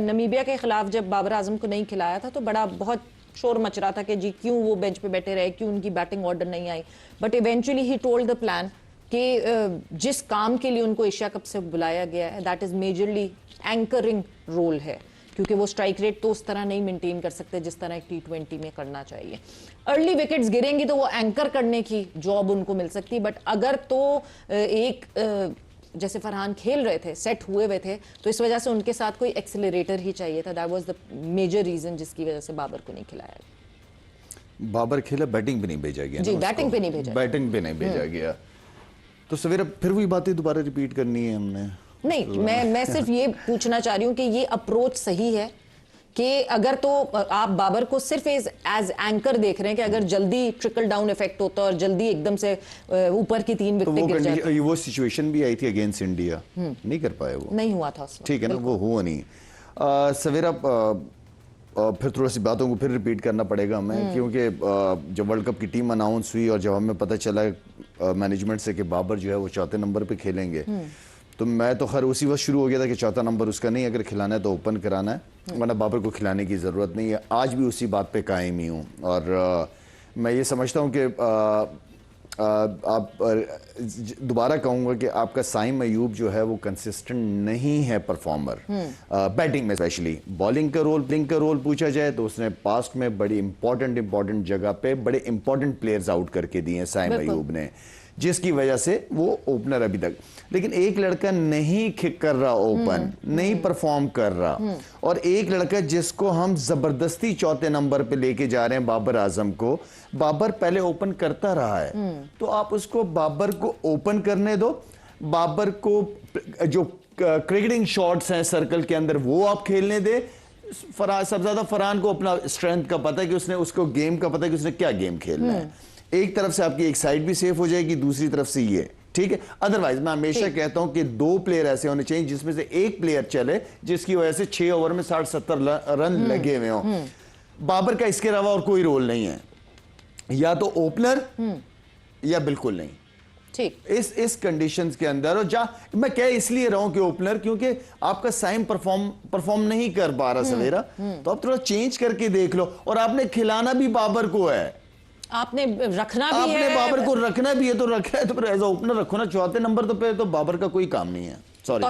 Namibia के खिलाफ जब बाबर आजम को नहीं खिलाया था तो बहुत शोर मच रहा था कि जी क्यों वो बेंच पे बैठे रहे, क्यों उनकी बैटिंग ऑर्डर नहीं आई। But eventually he told the plan कि जिस काम के लिए उनको एशिया कप से बुलाया गया है that is majorly anchoring role है, क्योंकि वो स्ट्राइक रेट तो उस तरह नहीं मेंटेन कर सकते जिस तरह एक T20 में करना चाहिए। अर्ली विकेट्स गिरेंगी तो वो एंकर करने की जॉब उनको मिल सकती, बट अगर तो जैसे फरहान खेल रहे थे, सेट हुए थे, तो इस वजह से उनके साथ कोई एक्सेलरेटर ही चाहिए था। That was the major reason जिसकी वजह से बाबर को नहीं खिलाया। बाबर खेला, बैटिंग पे नहीं भेजा गया जी, बैटिंग पे नहीं भेजा, बैटिंग पे नहीं भेजा गया। तो सवेरा फिर वही बातें दोबारा रिपीट करनी है हमने? नहीं, मैं सिर्फ ये पूछना चाह रही हूँ कि ये अप्रोच सही है कि अगर तो आप बाबर को सिर्फ एज एंकर देख रहे हैं कि अगर जल्दी ट्रिकल डाउन इफेक्ट होता और जल्दी एकदम से ऊपर की 3 विकेट गिर जाती। वो सिचुएशन भी आई थी अगेंस्ट इंडिया, नहीं कर पाए, वो नहीं हुआ था, ठीक है ना, वो हुआ नहीं। सवेरा फिर थोड़ी सी बातों को फिर रिपीट करना पड़ेगा हमें, क्योंकि जब वर्ल्ड कप की टीम अनाउंस हुई और जब हमें पता चला मैनेजमेंट से कि बाबर जो है वो 4थे नंबर पे खेलेंगे, तो मैं तो खैर उसी वक्त शुरू हो गया था कि 4था नंबर उसका नहीं, अगर खिलाना है तो ओपन कराना है, वरना बाबर को खिलाने की ज़रूरत नहीं है। आज भी उसी बात पे कायम ही हूँ और मैं ये समझता हूँ कि आप दोबारा कहूँगा कि आपका साइम अयूब जो है वो कंसिस्टेंट नहीं है परफॉर्मर, बैटिंग में स्पेशली। बॉलिंग का रोल पूछा जाए तो उसने पास्ट में बड़ी इंपॉर्टेंट जगह पे बड़े इंपॉर्टेंट प्लेयर्स आउट करके दिए हैं साइम अयूब ने, जिसकी वजह से वो ओपनर अभी तक। लेकिन एक लड़का नहीं किक कर रहा ओपन, नहीं परफॉर्म कर रहा, और एक लड़का जिसको हम जबरदस्ती 4थे नंबर पे लेके जा रहे हैं बाबर आजम को। बाबर पहले ओपन करता रहा है, तो आप उसको बाबर को ओपन करने दो। बाबर को जो क्रिकेटिंग शॉट्स हैं सर्कल के अंदर वो आप खेलने दे। सबसे ज्यादा फरहान को अपना स्ट्रेंथ का पता है कि उसने, उसको गेम का पता है कि उसने क्या गेम खेलना है। एक तरफ से आपकी एक साइड भी सेफ हो जाएगी, दूसरी तरफ से ये, ठीक है। अदरवाइज मैं हमेशा कहता हूं कि 2 प्लेयर ऐसे होने चाहिए जिसमें से एक प्लेयर चले जिसकी वजह से 6 ओवर में 60-70 रन लगे हुए हों। बाबर का इसके अलावा और कोई रोल नहीं है, या तो ओपनर या बिल्कुल नहीं, ठीक। इस कंडीशंस के अंदर, और मैं कह इसलिए रहा हूं कि ओपनर, क्योंकि आपका साइम परफॉर्म नहीं कर पा रहा सवेरा, तो आप थोड़ा चेंज करके देख लो। और आपने खिलाना भी बाबर को है, आपने रखना भी आपने है, बाबर को रखना भी है, तो रखा है तो फिर एज ओपनर रखो ना। 4थे नंबर तो पे तो बाबर का कोई काम नहीं है। सॉरी।